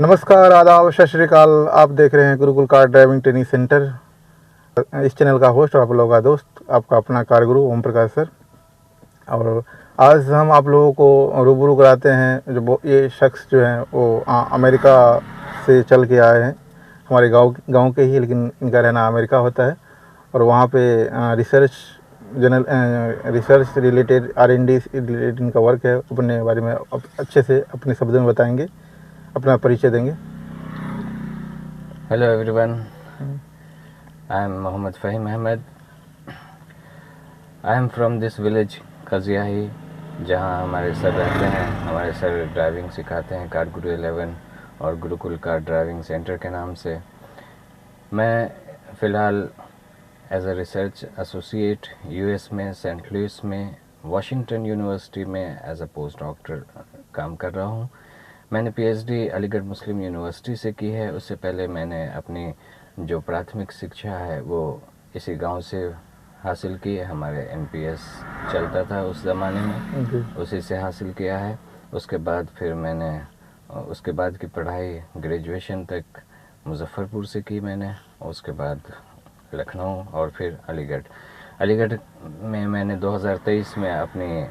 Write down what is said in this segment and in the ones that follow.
नमस्कार, आदाब, सत श्री अकाल। आप देख रहे हैं Gurukul car driving training centre. इस चैनल का होस्ट और आप लोगों का दोस्त, आपका अपना कार गुरु ओम प्रकाश सर। और आज हम आप लोगों को रूबरू कराते हैं जो ये शख्स जो हैं वो अमेरिका से चल के आए हैं। हमारे गांव के ही, लेकिन इनका रहना अमेरिका होता है। और वहाँ पे रिसर्च रिलेटेड R&D रिलेटेड इनका वर्क है। अपने बारे में अच्छे से अपने शब्दों में बताएंगे, अपना परिचय देंगे। Hello everyone, I am Mohammad Fahim Ahmed. I am from this village Kaziahi, जहाँ हमारे सर रहते हैं। हमारे सर ड्राइविंग सिखाते हैं कार गुरु 11 और गुरुकुल कार ड्राइविंग सेंटर के नाम से। मैं फ़िलहाल as a research associate US में सेंट लुइस में वाशिंगटन यूनिवर्सिटी में एज अ पोस्ट डॉक्टर काम कर रहा हूँ। मैंने पीएचडी अलीगढ़ मुस्लिम यूनिवर्सिटी से की है। उससे पहले मैंने अपनी जो प्राथमिक शिक्षा है वो इसी गांव से हासिल की है। हमारे एनपीएस चलता था उस ज़माने में, उसी से हासिल किया है। उसके बाद फिर मैंने उसके बाद की पढ़ाई ग्रेजुएशन तक मुजफ्फरपुर से की मैंने। उसके बाद लखनऊ और फिर अलीगढ़ में मैंने 2023 में अपनी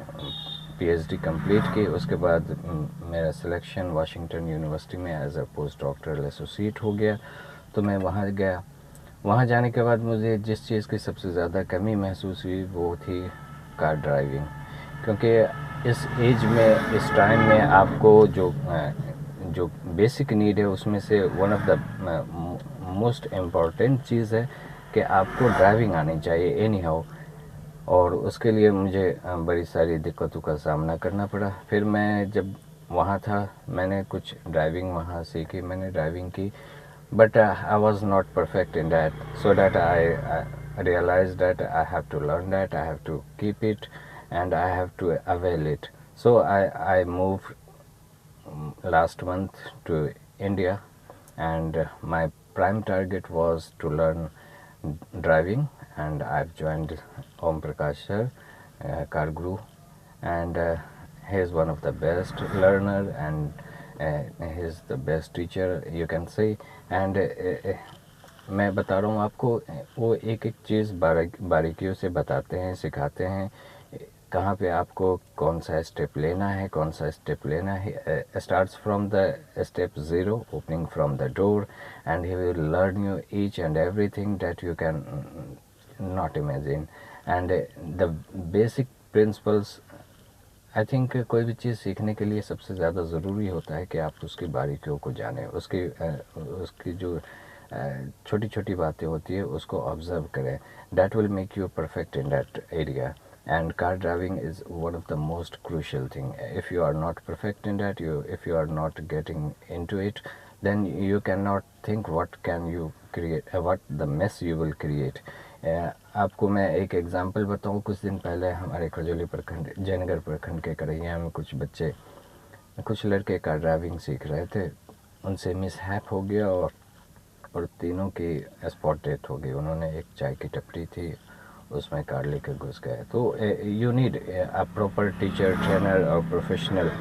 पीएचडी कंप्लीट की। उसके बाद मेरा सिलेक्शन वाशिंगटन यूनिवर्सिटी में as a post doctoral associate हो गया। तो मैं वहाँ गया। वहाँ जाने के बाद मुझे जिस चीज़ की सबसे ज़्यादा कमी महसूस हुई वो थी कार ड्राइविंग। क्योंकि इस एज में, इस टाइम में आपको जो बेसिक नीड है उसमें से one of the most important चीज़ है कि आपको ड्राइविंग आनी चाहिए एनी हाउ। और उसके लिए मुझे बड़ी सारी दिक्कतों का सामना करना पड़ा। फिर मैं जब वहाँ था मैंने कुछ ड्राइविंग वहाँ सीखी, मैंने ड्राइविंग की, but I was not perfect in that, so that I realized that I have to learn that, I have to keep it and I have to avail it. So I moved last month to India and my prime target was to learn driving, and I've joined Om Prakash sir, car guru, and he is one of the best learner and he is the best teacher you can say. And मैं बता रहा हूँ आपको, वो एक एक चीज़ बारीकियों से बताते हैं, सिखाते हैं कहाँ पे आपको कौन सा स्टेप लेना है, कौन सा स्टेप लेना है। Starts from the step 0, opening from the door, and he will learn you each and everything that you can not imagine. And the basic principles, I think कोई भी चीज़ सीखने के लिए सबसे ज़्यादा ज़रूरी होता है कि आप उसकी बारीकियों को जानें, उसकी जो छोटी छोटी बातें होती है उसको ऑब्जर्व करें। That will make you perfect in that area. And car driving is one of the most crucial thing. If you are not perfect in that, if you are not getting into it, then you cannot think what can you create, what the mess you will create. आपको मैं एक example बताऊं। कुछ दिन पहले हमारे खजोली प्रखंड, जयनगर प्रखंड के करैया में कुछ लड़के कार ड्राइविंग सीख रहे थे। उनसे मिसहैप हो गया और तीनों की स्पॉट डेथ हो गई। उन्होंने एक चाय की टपरी थी, उसमें कार लेकर घुस गए। तो you need a proper teacher, trainer और professional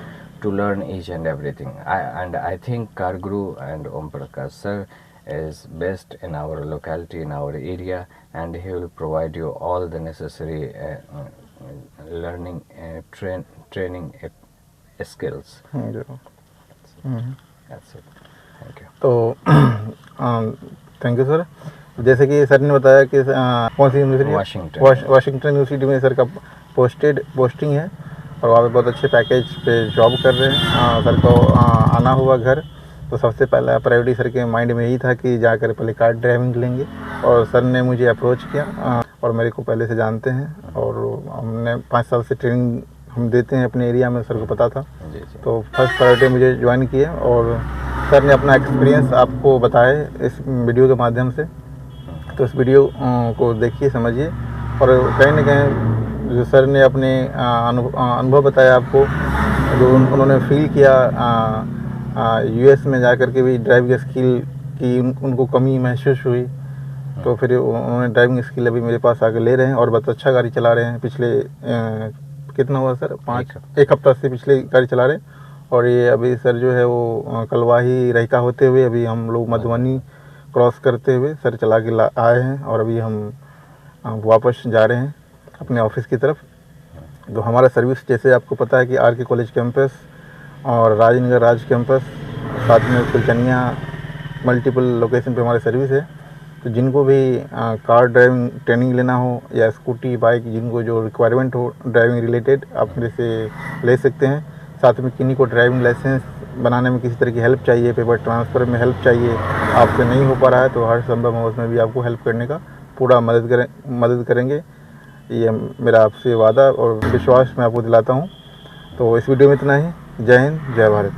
to learn each and everything. And I think car Guru and Om Prakash sir is best in our locality, in our area, and he will provide you all the necessary learning training skills. That's it. Thank you. तो thank you sir. जैसे कि sir ने बताया कि कौन सी university, Washington University में sir का posting है और वहाँ पे बहुत अच्छे पैकेज पे जॉब कर रहे हैं। सर को आना हुआ घर, तो सबसे पहला प्रायोरिटी सर के माइंड में यही था कि जाकर पहले कार ड्राइविंग लेंगे। और सर ने मुझे अप्रोच किया और मेरे को पहले से जानते हैं और हमने 5 साल से ट्रेनिंग हम देते हैं अपने एरिया में, सर को पता था। तो फर्स्ट प्रायोरिटी मुझे ज्वाइन किया और सर ने अपना एक्सपीरियंस आपको बताया इस वीडियो के माध्यम से। तो इस वीडियो को देखिए, समझिए, और कहीं ना कहीं जो सर ने अपने अनुभव बताया आपको, जो उन्होंने फील किया यूएस में जाकर के भी ड्राइविंग स्किल की उनको कमी महसूस हुई। तो फिर उन्होंने ड्राइविंग स्किल अभी मेरे पास आकर ले रहे हैं और बहुत अच्छा गाड़ी चला रहे हैं। पिछले कितना हुआ सर, 1 हफ्ता से पिछले गाड़ी चला रहे हैं और ये अभी सर जो है वो कलवाही रहिका होते हुए अभी हम लोग मधुबनी क्रॉस करते हुए सर चला के आए हैं और अभी हम वापस जा रहे हैं अपने ऑफिस की तरफ। तो हमारा सर्विस जैसे आपको पता है कि आर के कॉलेज कैंपस और राजनगर राज कैंपस, साथ में सुल्तानिया, मल्टीपल लोकेशन पे हमारी सर्विस है। तो जिनको भी कार ड्राइविंग ट्रेनिंग लेना हो या स्कूटी बाइक, जिनको जो रिक्वायरमेंट हो ड्राइविंग रिलेटेड, आप मेरे से ले सकते हैं। साथ में किन्हीं को ड्राइविंग लाइसेंस बनाने में किसी तरह की हेल्प चाहिए, पेपर ट्रांसफ़र में हेल्प चाहिए, आपसे नहीं हो पा रहा है, तो हर संभव हम उसमें भी आपको हेल्प करने का पूरा मदद करेंगे। ये मेरा आपसे वादा और विश्वास मैं आपको दिलाता हूँ। तो इस वीडियो में इतना ही। जय हिंद, जय भारत।